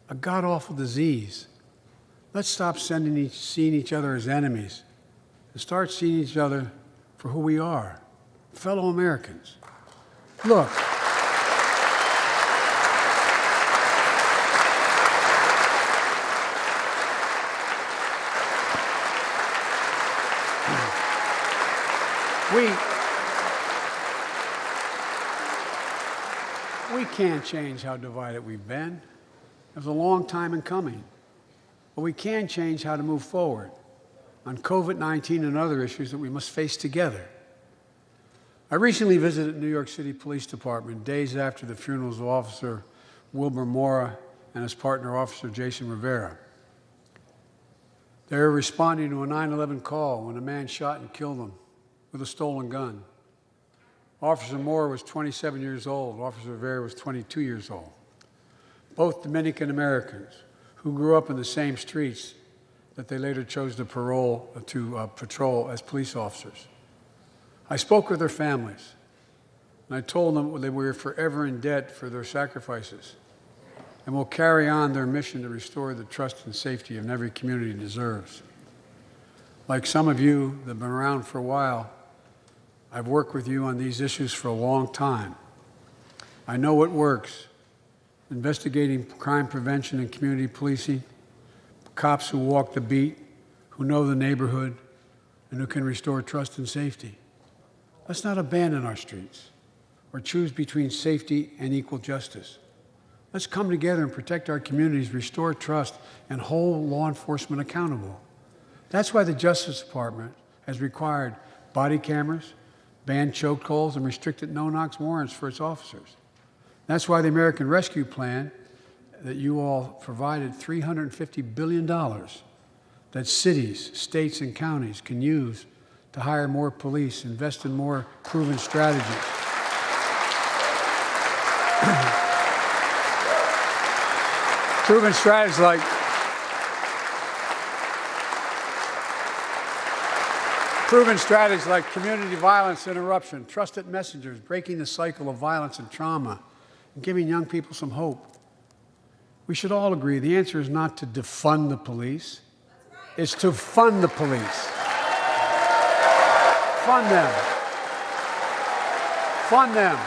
a god-awful disease. Let's stop seeing each other as enemies and start seeing each other for who we are, fellow Americans. Look, we can't change how divided we've been. It was a long time in coming. But we can change how to move forward on COVID-19 and other issues that we must face together. I recently visited New York City Police Department days after the funerals of Officer Wilbur Mora and his partner, Officer Jason Rivera. They were responding to a 9/11 call when a man shot and killed them with a stolen gun. Officer Moore was 27 years old. Officer Rivera was 22 years old. Both Dominican Americans who grew up in the same streets that they later chose to patrol as police officers. I spoke with their families, and I told them that we were forever in debt for their sacrifices and will carry on their mission to restore the trust and safety of every community deserves. Like some of you that have been around for a while, I've worked with you on these issues for a long time. I know what works. Investigating crime prevention and community policing, cops who walk the beat, who know the neighborhood, and who can restore trust and safety. Let's not abandon our streets or choose between safety and equal justice. Let's come together and protect our communities, restore trust, and hold law enforcement accountable. That's why the Justice Department has required body cameras, banned chokeholds, and restricted no-knock warrants for its officers. That's why the American Rescue Plan that you all provided $350 billion that cities, states, and counties can use to hire more police, invest in more proven strategies. Proven strategies like community violence interruption, trusted messengers, breaking the cycle of violence and trauma, and giving young people some hope. We should all agree the answer is not to defund the police. It's to fund the police. Fund them. Fund them.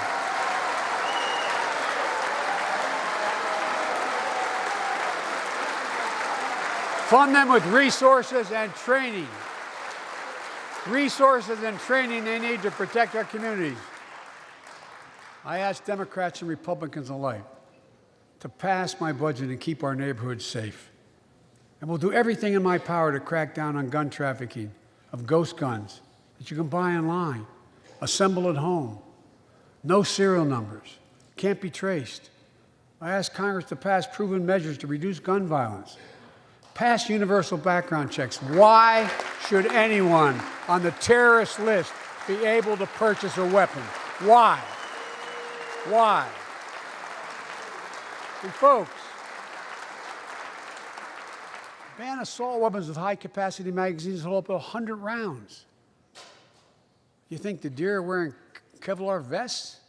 Fund them with resources and training. Resources and training they need to protect our communities. I ask Democrats and Republicans alike to pass my budget and keep our neighborhoods safe. And we'll do everything in my power to crack down on gun trafficking, of ghost guns that you can buy online, assemble at home, no serial numbers, can't be traced. I ask Congress to pass proven measures to reduce gun violence. Pass universal background checks. Why should anyone on the terrorist list be able to purchase a weapon? Why? Why? And folks, ban assault weapons with high-capacity magazines that hold up to 100 rounds. You think the deer are wearing Kevlar vests?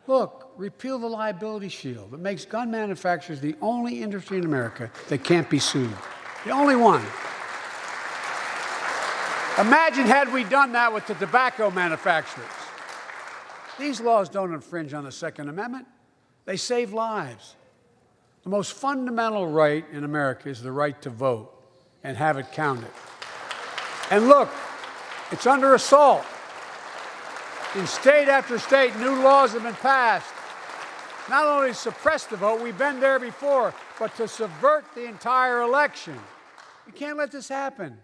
Look, repeal the liability shield that makes gun manufacturers the only industry in America that can't be sued. The only one. Imagine had we done that with the tobacco manufacturers. These laws don't infringe on the Second Amendment. They save lives. The most fundamental right in America is the right to vote and have it counted. And look, it's under assault. In state after state, new laws have been passed, not only to suppress the vote, we've been there before, but to subvert the entire election. We can't let this happen.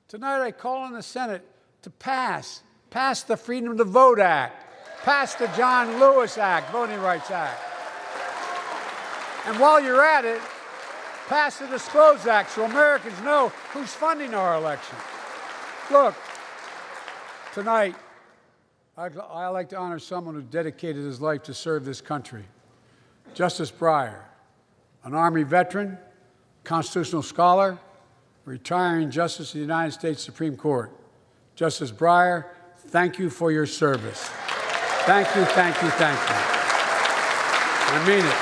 Tonight I call on the Senate to pass Pass the Freedom to Vote Act. Pass the John Lewis Act, Voting Rights Act. And while you're at it, pass the Disclose Act so Americans know who's funding our elections. Look, tonight, I like to honor someone who dedicated his life to serve this country. Justice Breyer, an Army veteran, constitutional scholar, retiring Justice of the United States Supreme Court. Justice Breyer, thank you for your service. Thank you, thank you, thank you. I mean it.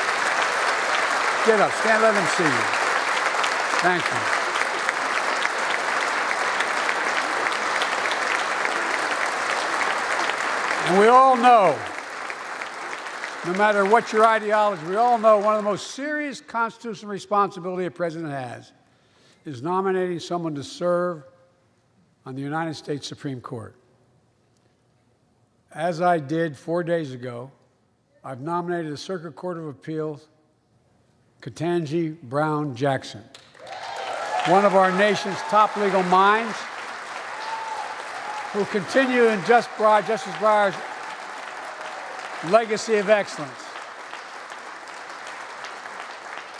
Get up, stand, let them see you. Thank you. And we all know, no matter what your ideology, we all know one of the most serious constitutional responsibility a president has is nominating someone to serve on the United States Supreme Court. As I did 4 days ago, I've nominated the Circuit Court of Appeals, Ketanji Brown Jackson, one of our nation's top legal minds, who continue in Justice Breyer's legacy of excellence.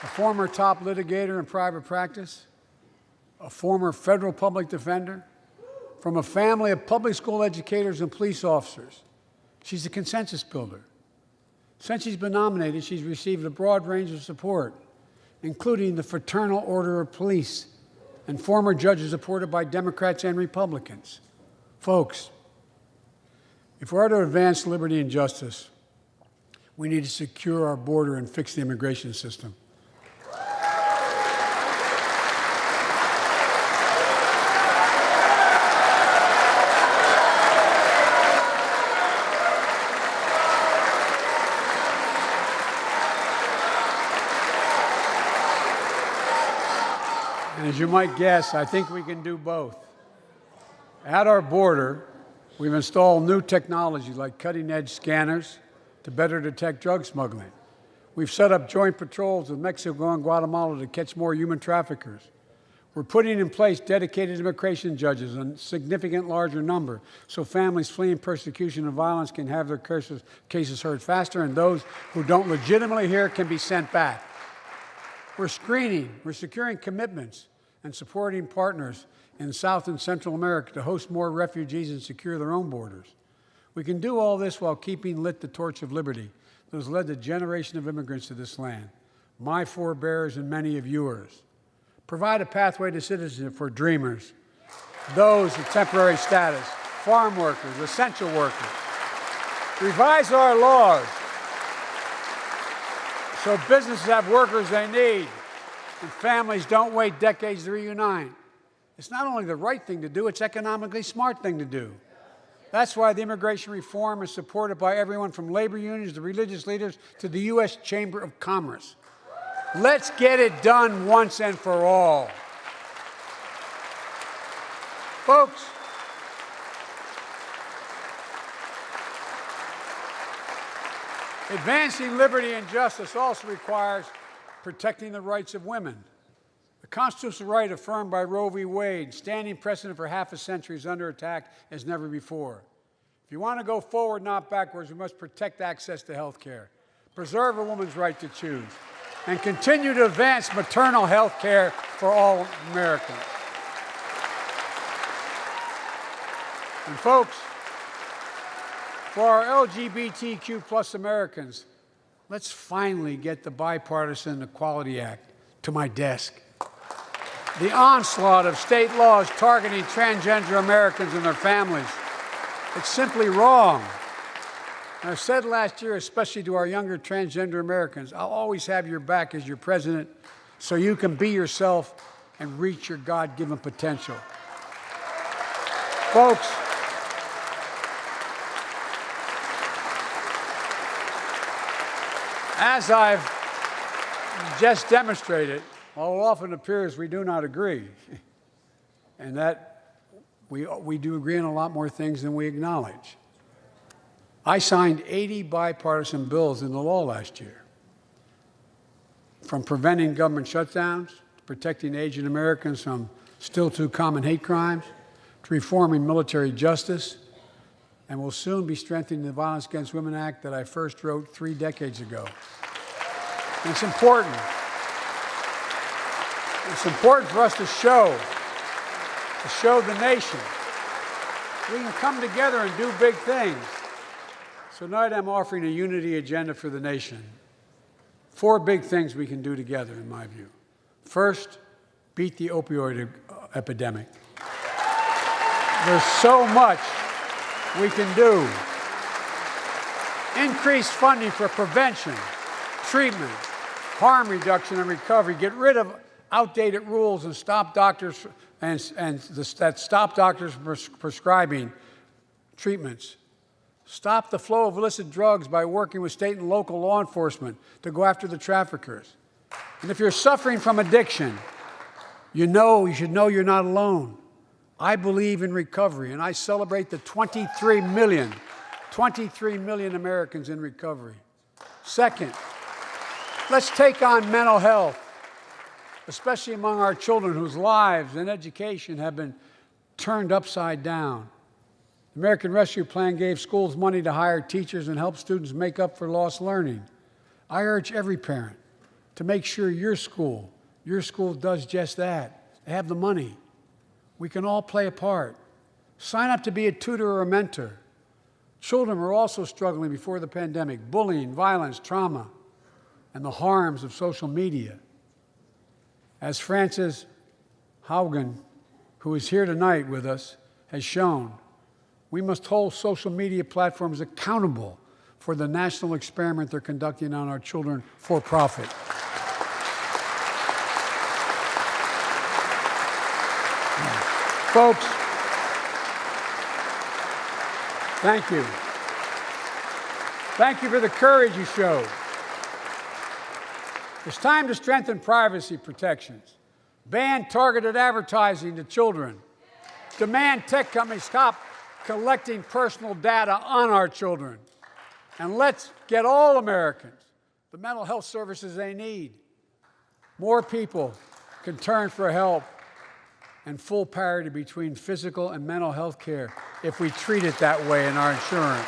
A former top litigator in private practice, a former federal public defender, from a family of public school educators and police officers. She's a consensus builder. Since she's been nominated, she's received a broad range of support, including the Fraternal Order of Police and former judges supported by Democrats and Republicans. Folks, if we're to advance liberty and justice, we need to secure our border and fix the immigration system. And as you might guess, I think we can do both. At our border, we've installed new technology like cutting-edge scanners to better detect drug smuggling. We've set up joint patrols with Mexico and Guatemala to catch more human traffickers. We're putting in place dedicated immigration judges, a significant larger number, so families fleeing persecution and violence can have their cases heard faster, and those who don't legitimately hear can be sent back. We're screening, we're securing commitments, and supporting partners in South and Central America to host more refugees and secure their own borders. We can do all this while keeping lit the torch of liberty that has led a generation of immigrants to this land, my forebears and many of yours. Provide a pathway to citizenship for dreamers, those with temporary status, farm workers, essential workers. Revise our laws so businesses have workers they need and families don't wait decades to reunite. It's not only the right thing to do, it's economically smart thing to do. That's why the immigration reform is supported by everyone from labor unions to religious leaders to the U.S. Chamber of Commerce. Let's get it done once and for all. Folks, advancing liberty and justice also requires protecting the rights of women. The constitutional right affirmed by Roe v. Wade, standing precedent for half a century, is under attack as never before. If you want to go forward, not backwards, we must protect access to health care, preserve a woman's right to choose, and continue to advance maternal health care for all Americans. And folks, for our LGBTQ+ Americans, let's finally get the Bipartisan Equality Act to my desk. The onslaught of state laws targeting transgender Americans and their families, it's simply wrong. And I said last year, especially to our younger transgender Americans, I'll always have your back as your president so you can be yourself and reach your God-given potential. Folks, as I've just demonstrated, while it often appears we do not agree, and that we do agree on a lot more things than we acknowledge. I signed 80 bipartisan bills into law last year, from preventing government shutdowns, to protecting Asian Americans from still too common hate crimes, to reforming military justice, and will soon be strengthening the Violence Against Women Act that I first wrote 3 decades ago. And it's important. It's important for us to show the nation we can come together and do big things. So tonight I'm offering a unity agenda for the nation. 4 big things we can do together, in my view. First, beat the opioid epidemic. There's so much we can do. Increase funding for prevention, treatment, harm reduction, and recovery. Get rid of outdated rules and stop doctors that stop doctors from prescribing treatments. Stop the flow of illicit drugs by working with state and local law enforcement to go after the traffickers. And if you're suffering from addiction, you should know you're not alone. I believe in recovery, and I celebrate the 23 million Americans in recovery. Second, let's take on mental health, especially among our children whose lives and education have been turned upside down. The American Rescue Plan gave schools money to hire teachers and help students make up for lost learning. I urge every parent to make sure your school does just that. They have the money. We can all play a part. Sign up to be a tutor or a mentor. Children were also struggling before the pandemic: bullying, violence, trauma, and the harms of social media. As Frances Haugen, who is here tonight with us, has shown, we must hold social media platforms accountable for the national experiment they're conducting on our children for profit. Folks, thank you. Thank you for the courage you showed. It's time to strengthen privacy protections, ban targeted advertising to children, demand tech companies stop collecting personal data on our children, and let's get all Americans the mental health services they need. More people can turn for help and full parity between physical and mental health care if we treat it that way in our insurance.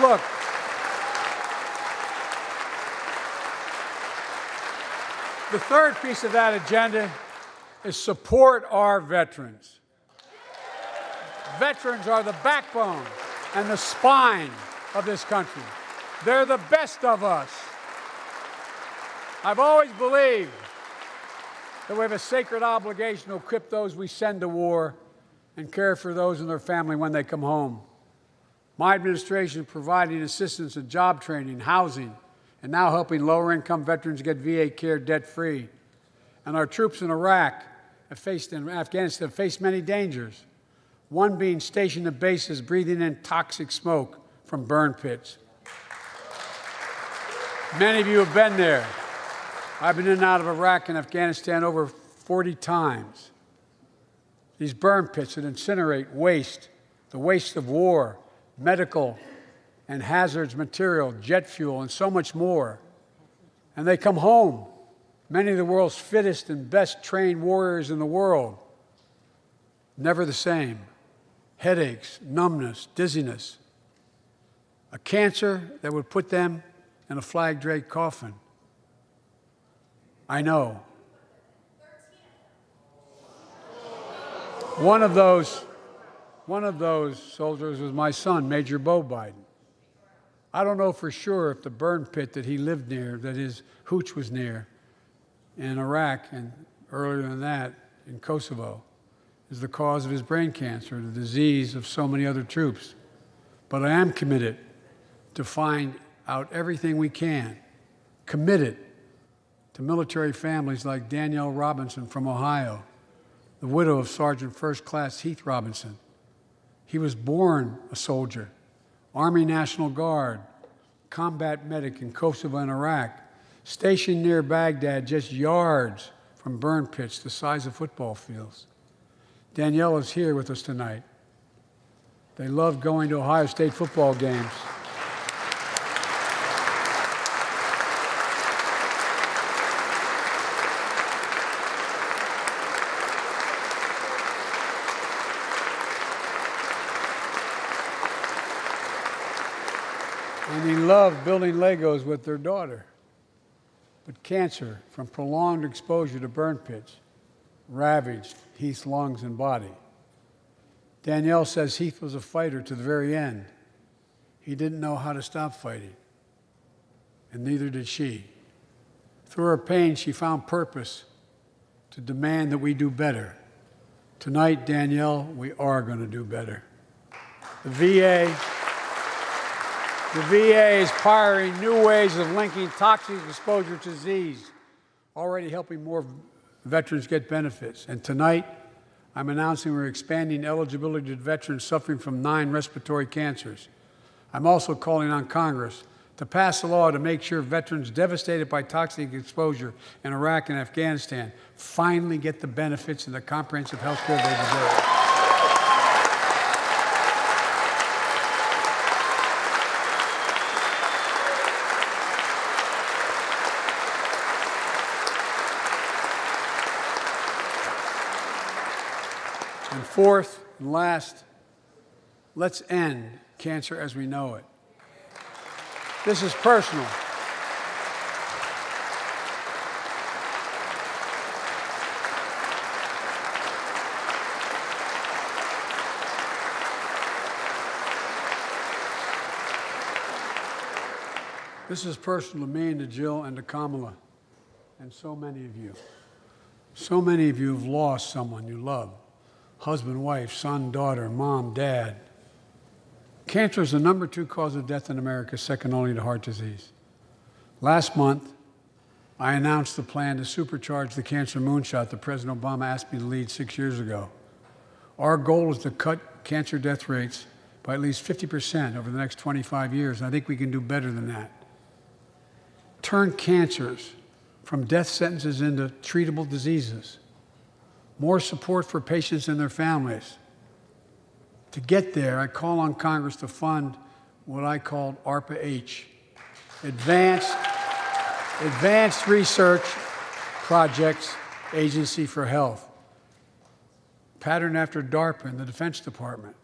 Look, the third piece of that agenda is support our veterans. Veterans are the backbone and the spine of this country. They're the best of us. I've always believed that we have a sacred obligation to equip those we send to war and care for those in their family when they come home. My administration is providing assistance in job training, housing, and now helping lower-income veterans get VA care debt-free. And our troops in Iraq and Afghanistan have faced many dangers, one being stationed at bases breathing in toxic smoke from burn pits. Many of you have been there. I've been in and out of Iraq and Afghanistan over 40 times. These burn pits that incinerate waste, the waste of war, medical and hazardous material, jet fuel, and so much more. And they come home, many of the world's fittest and best trained warriors in the world. Never the same. Headaches, numbness, dizziness. A cancer that would put them in a flag-draped coffin. I know. One of those soldiers was my son, Major Bo Biden. I don't know for sure if the burn pit that he lived near, that his hooch was near in Iraq and earlier than that in Kosovo, is the cause of his brain cancer, the disease of so many other troops. But I am committed to find out everything we can, committed to military families like Danielle Robinson from Ohio, the widow of Sergeant First Class Heath Robinson. He was born a soldier, Army National Guard, combat medic in Kosovo and Iraq, stationed near Baghdad, just yards from burn pits the size of football fields. Danielle is here with us tonight. They love going to Ohio State football games. and he loved building Legos with their daughter. But cancer from prolonged exposure to burn pits ravaged Heath's lungs and body. Danielle says Heath was a fighter to the very end. He didn't know how to stop fighting, and neither did she. Through her pain, she found purpose to demand that we do better. Tonight, Danielle, we are going to do better. The VA is pioneering new ways of linking toxic exposure to disease, already helping more veterans get benefits. And tonight, I'm announcing we're expanding eligibility to veterans suffering from 9 respiratory cancers. I'm also calling on Congress to pass a law to make sure veterans devastated by toxic exposure in Iraq and Afghanistan finally get the benefits and the comprehensive health care they deserve. And fourth and last, let's end cancer as we know it. This is personal. This is personal to me and to Jill and to Kamala and so many of you. So many of you have lost someone you love. Husband, wife, son, daughter, mom, dad. Cancer is the #2 cause of death in America, second only to heart disease. Last month, I announced the plan to supercharge the cancer moonshot that President Obama asked me to lead 6 years ago. Our goal is to cut cancer death rates by at least 50% over the next 25 years, and I think we can do better than that. Turn cancers from death sentences into treatable diseases. More support for patients and their families. To get there, I call on Congress to fund what I called ARPA-H, Advanced Research Projects Agency for Health, patterned after DARPA and the Defense Department.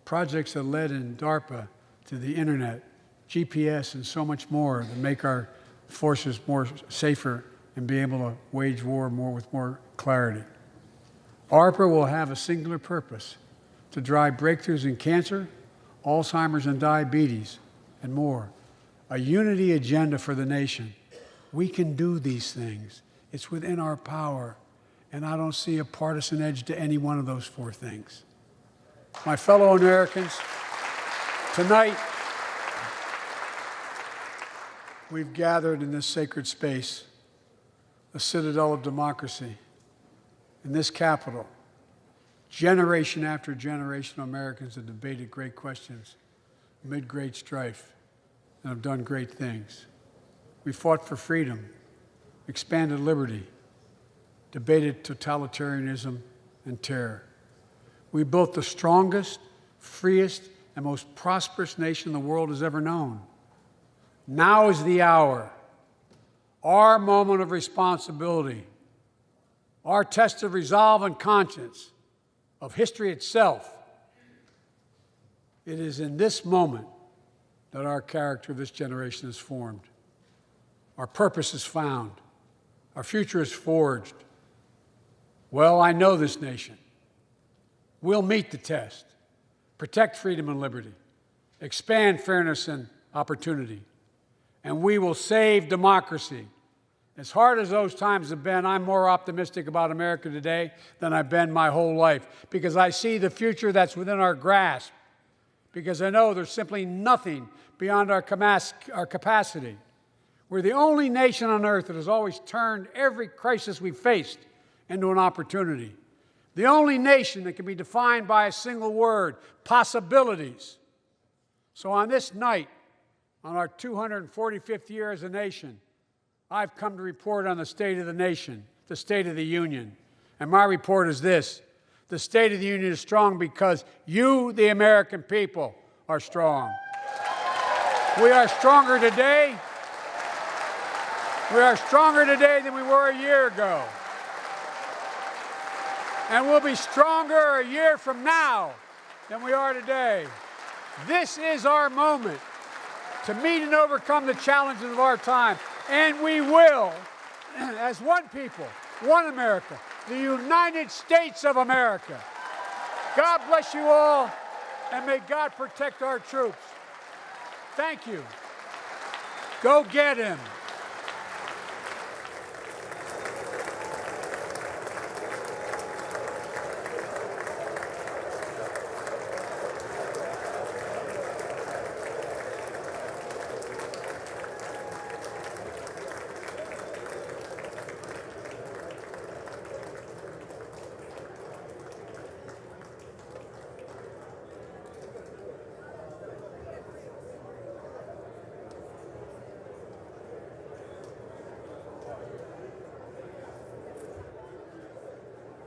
Projects that led in DARPA to the internet, GPS, and so much more that make our forces more safer and be able to wage war with more clarity. ARPA will have a singular purpose: to drive breakthroughs in cancer, Alzheimer's and diabetes, and more. A unity agenda for the nation. We can do these things. It's within our power, and I don't see a partisan edge to any one of those 4 things. My fellow Americans, tonight, we've gathered in this sacred space, the citadel of democracy, in this Capitol. Generation after generation of Americans have debated great questions amid great strife and have done great things. We fought for freedom, expanded liberty, debated totalitarianism and terror. We built the strongest, freest, and most prosperous nation the world has ever known. Now is the hour, our moment of responsibility, our test of resolve and conscience, of history itself. It is in this moment that our character of this generation is formed. Our purpose is found. Our future is forged. Well, I know this nation. We'll meet the test, protect freedom and liberty, expand fairness and opportunity, and we will save democracy. As hard as those times have been, I'm more optimistic about America today than I've been my whole life, because I see the future that's within our grasp, because I know there's simply nothing beyond our capacity. We're the only nation on earth that has always turned every crisis we've faced into an opportunity. The only nation that can be defined by a single word: possibilities. So on this night, on our 245th year as a nation, I've come to report on the state of the nation, the State of the Union. And my report is this: the State of the Union is strong because you, the American people, are strong. We are stronger today. We are stronger today than we were a year ago. And we'll be stronger a year from now than we are today. This is our moment. to meet and overcome the challenges of our time. And we will, as one people, one America, the United States of America. God bless you all, and may God protect our troops. Thank you. Go get him.